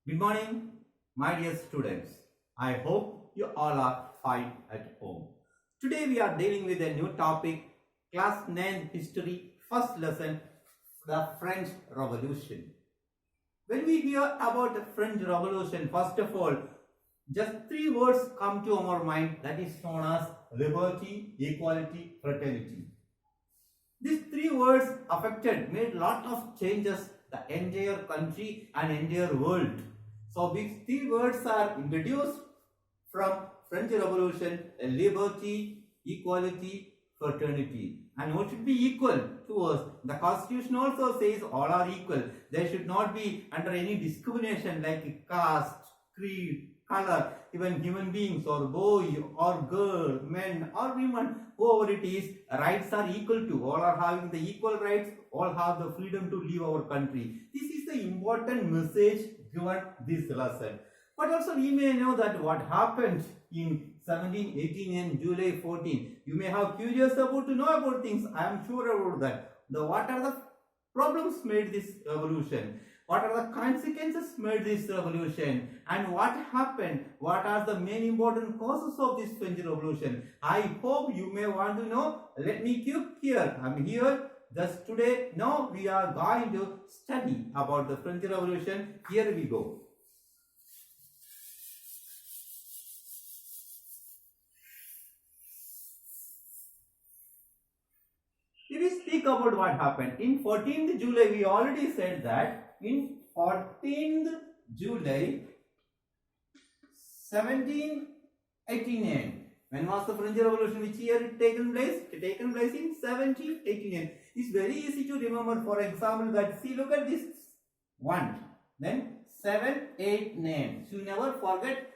Good morning, my dear students. I hope you all are fine at home. Today we are dealing with a new topic, Class 9 History, first lesson, the French Revolution. When we hear about the French Revolution, first of all, just three words come to our mind, that is known as liberty, equality, fraternity. These three words made lot of changes the entire country and entire world. So these three words are introduced from French Revolution: liberty, equality, fraternity. And what should be equal to us? The Constitution also says all are equal. There should not be under any discrimination like caste, creed, color, even human beings or boy or girl, men or women, whoever it is, rights are equal to. All are having the equal rights, all have the freedom to leave our country. This is the important message given this lesson. But also we may know that what happened in 1718 and July 14. You may have curious about to know about things. I am sure about that. What are the problems made this revolution? What are the consequences made this revolution? And what happened? What are the main important causes of this French Revolution? I hope you may want to know. Let me keep here. I am here. Thus today, now we are going to study about the French Revolution. Here we go. If we speak about what happened in 14th July, we already said that in 14th July 1789. When was the French Revolution? Which year it taken place? It taken place in 1789. It's very easy to remember. For example, that see, look at this one, then 7, 8, 9. So you never forget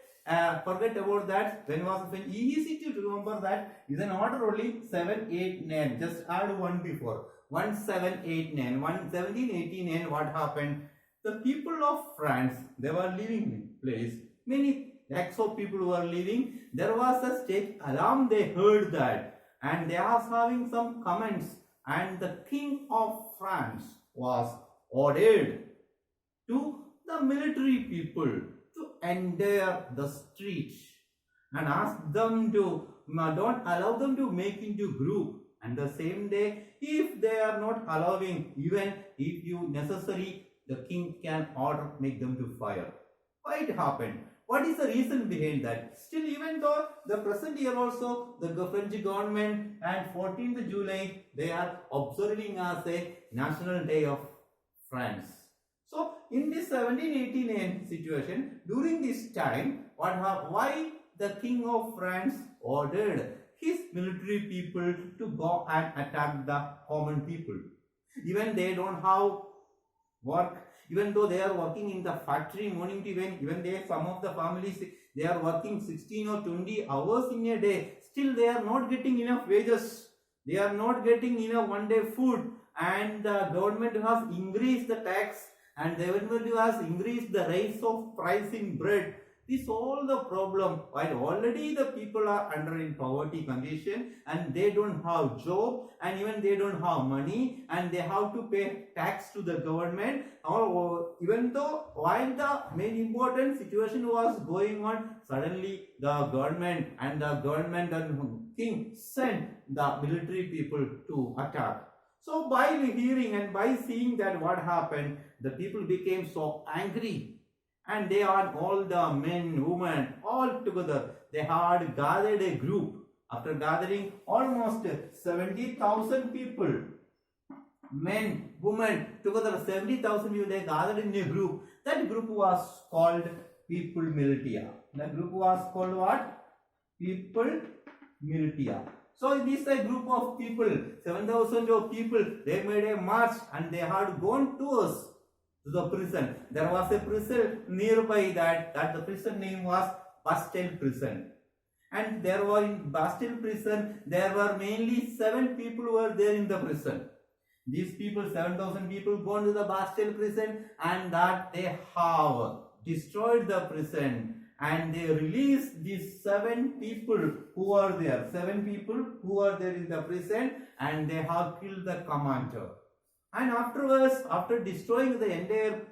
about that. When was it? Easy to remember that is an order only 7, 8, 9. Just add one before 1, 7, 8, 9. 1, 17, 18, 9. What happened? The people of France, they were living in place. Many lakhs of people were living. There was a state alarm. They heard that, and they are having some comments. And the King of France was ordered to the military people to enter the street and ask them to don't allow them to make into group. And the same day, if they are not allowing, even if you necessary, the king can order make them to fire. Why it happened? What is the reason behind that? Still, even though the present year also, the French government and 14th July, they are observing as a national day of France. So, in this 1789 situation, during this time, why the King of France ordered his military people to go and attack the common people? Even they don't have work, even though they are working in the factory morning to evening, even they, some of the families, they are working 16 or 20 hours in a day, still they are not getting enough wages, they are not getting enough one day food, and the government has increased the tax, and the government has increased the rise of price in bread. This all the problem, while already the people are under in poverty condition, and they don't have job, and even they don't have money, and they have to pay tax to the government. Or even though while the main important situation was going on, suddenly the government and king sent the military people to attack. So by hearing and by seeing that what happened, the people became so angry. And they are all the men, women, all together. They had gathered a group. After gathering almost 70,000 people, men, women, together 70,000 people, they gathered in a group. That group was called People Militia. The group was called what? People Militia. So this is a group of people, 7,000 of people. They made a march and they had gone towards the prison. There was a prison nearby that the prison name was Bastille prison. And there were in Bastille prison, there were mainly 7 people who were there in the prison. These people, 7,000 people gone to the Bastille prison, and that they have destroyed the prison, and they released these 7 people who are there. 7 people who are there in the prison, and they have killed the commander. And afterwards, after destroying the entire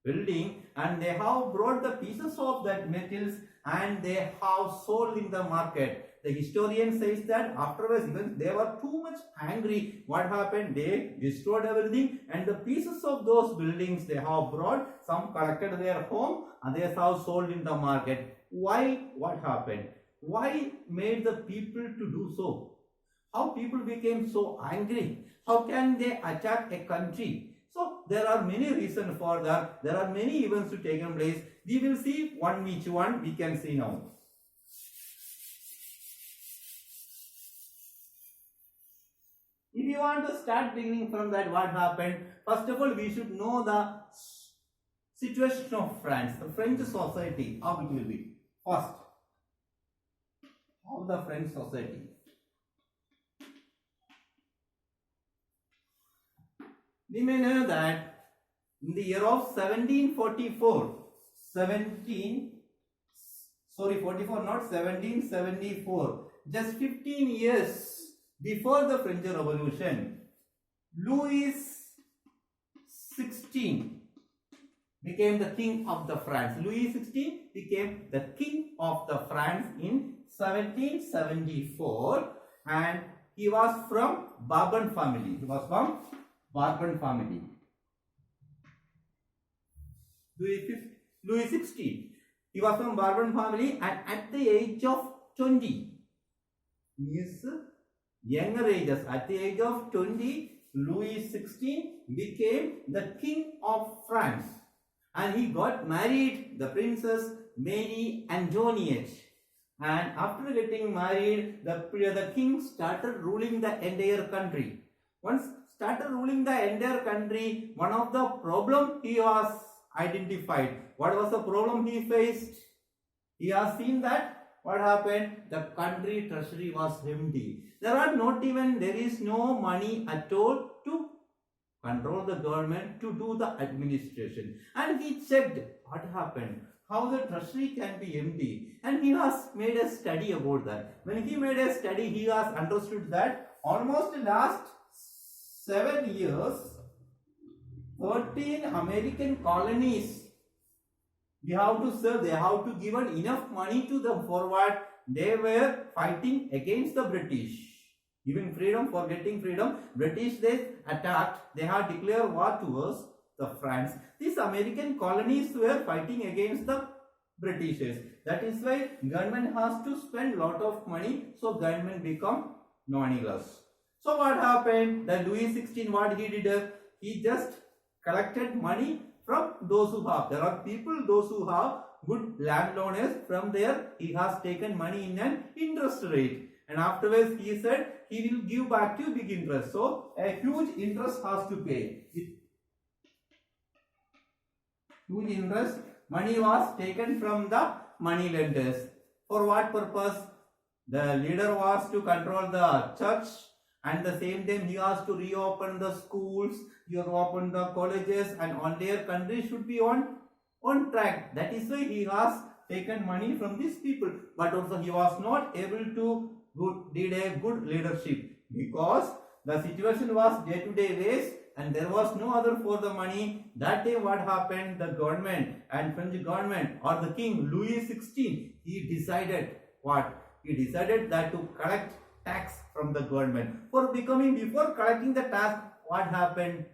building, and they have brought the pieces of that metals and they have sold in the market. The historian says that afterwards, even they were too much angry. What happened? They destroyed everything, and the pieces of those buildings they have brought, some collected their home, and they have sold in the market. Why? What happened? Why made the people to do so? How people became so angry? How can they attack a country? So there are many reasons for that. There are many events to take place. We will see one which one we can see now. If you want to start beginning from that, what happened? First of all, we should know the situation of France, the French society, how it will be. First, how the French society. We may know that in the year of 1744, 1774, just 15 years before the French Revolution, Louis XVI became the king of the France. Louis XVI became the king of the France in 1774, and he was from Bourbon family. He was from Bourbon family. Louis XVI. He was from Bourbon family, and at the age of 20, means younger ages, at the age of 20, Louis XVI became the king of France, and he got married the Princess Marie Antoinette. And after getting married, the king started ruling the entire country. Once started ruling the entire country, one of the problem he was identified. What was the problem he faced? He has seen that what happened? The country treasury was empty. There is no money at all to control the government, to do the administration. And he checked what happened, how the treasury can be empty. And he has made a study about that. When he made a study, he has understood that almost the last 7 years, 13 American colonies, we have to serve, they have to give enough money to them for what? They were fighting against the British. Giving freedom, for getting freedom, British they attacked, they had declared war towards the France. These American colonies were fighting against the Britishers. That is why government has to spend lot of money, so government become moneyless. So what happened? The Louis XVI, what he did? He just collected money from those who have. There are people, those who have good landowners, from there he has taken money in an interest rate. And afterwards he said he will give back to big interest. So a huge interest has to pay. Huge interest, money was taken from the money lenders. For what purpose? The leader was to control the church, and the same time he has to reopen the schools, he has opened the colleges, and on their country should be on track. That is why he has taken money from these people. But also he was not able to did a good leadership, because the situation was day-to-day ways and there was no other for the money. That day what happened? The government and French government, or the king Louis XVI, he decided what? He decided that to collect tax from the government. Before collecting the tax, what happened?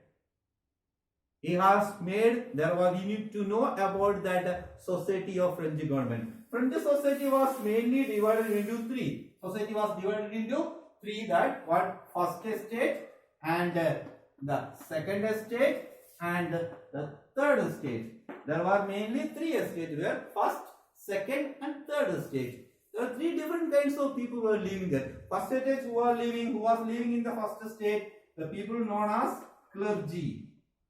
He has made, you need to know about that society of French government. French society was mainly divided into three. Society was divided into three, that what? First estate, and the second estate, and the third estate. There were mainly three estates, where first, second and third estate. There are three different kinds of people who were living there. First estate who was living in the first estate, the people known as clergy.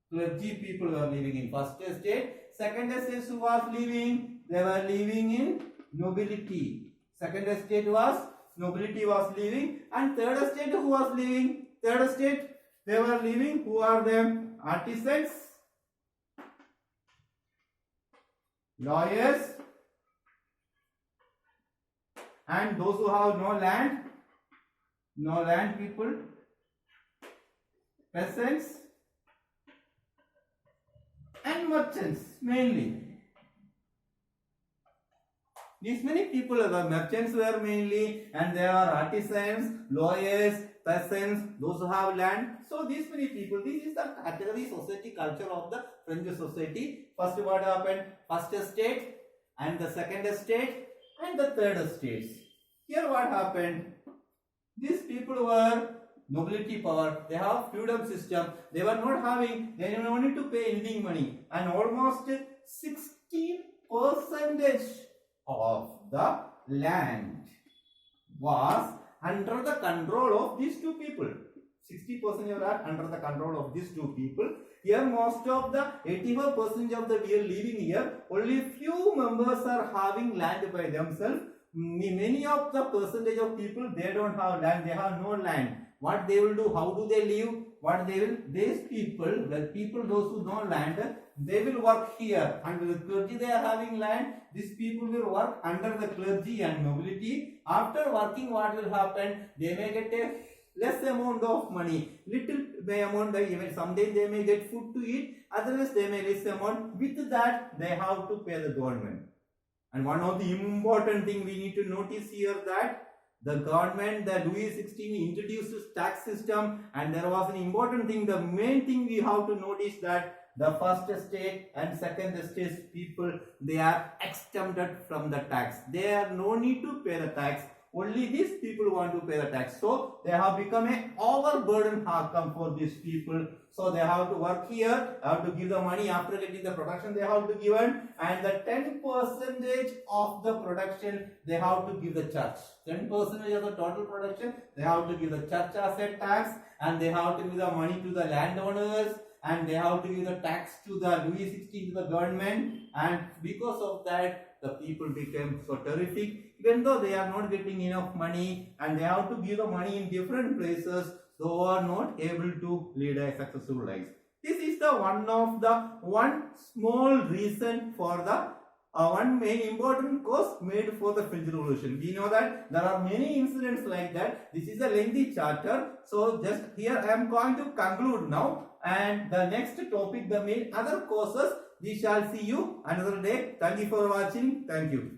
Clergy people were living in first estate. Second estate who was living, they were living in nobility. Second estate was nobility was living, and third estate who was living? Third estate they were living, who are them? Artisans, lawyers, and those who have no land people, peasants, and merchants mainly. these many people, the merchants were mainly, and there are artisans, lawyers, peasants, those who have land. So these many people, this is the category society culture of the French society. First what happened? First estate, and the second estate, and the third estate. Here what happened? These people were nobility power, they have feudal system, they were not having, they didn't need to pay anything money, and almost 60% of the land was under the control of these two people. 60% of that under the control of these two people. Here most of the 85% of the we are living here, only few members are having land by themselves. Many of the percentage of people, they don't have land, they have no land. What they will do, how do they live? What they will, these people, the people those who don't land, they will work here. Under the clergy they are having land, these people will work under the clergy and nobility. After working, what will happen? They may get a less amount of money, little amount, even sometimes they may get food to eat, otherwise they may less amount. With that, they have to pay the government. And one of the important thing we need to notice here that the government, the Louis XVI introduced tax system, and there was an important thing, the main thing we have to notice that the first estate and second estate people, they are exempted from the tax. They have no need to pay the tax. Only these people want to pay the tax. So they have become a overburden come for these people. So they have to work here, have to give the money after getting the production they have to give, and the 10% of the production they have to give the church. 10% of the total production they have to give the church as a tax, and they have to give the money to the landowners, and they have to give the tax to the Louis XVI, to the government. And because of that, the people became so terrific, even though they are not getting enough money, and they have to give the money in different places, so are not able to lead a successful life. This is the one small reason for the one main important cause made for the French Revolution. We know that there are many incidents like that. This is a lengthy chapter, so just here I am going to conclude now, and the next topic, the main other causes, we shall see you another day. Thank you for watching. Thank you.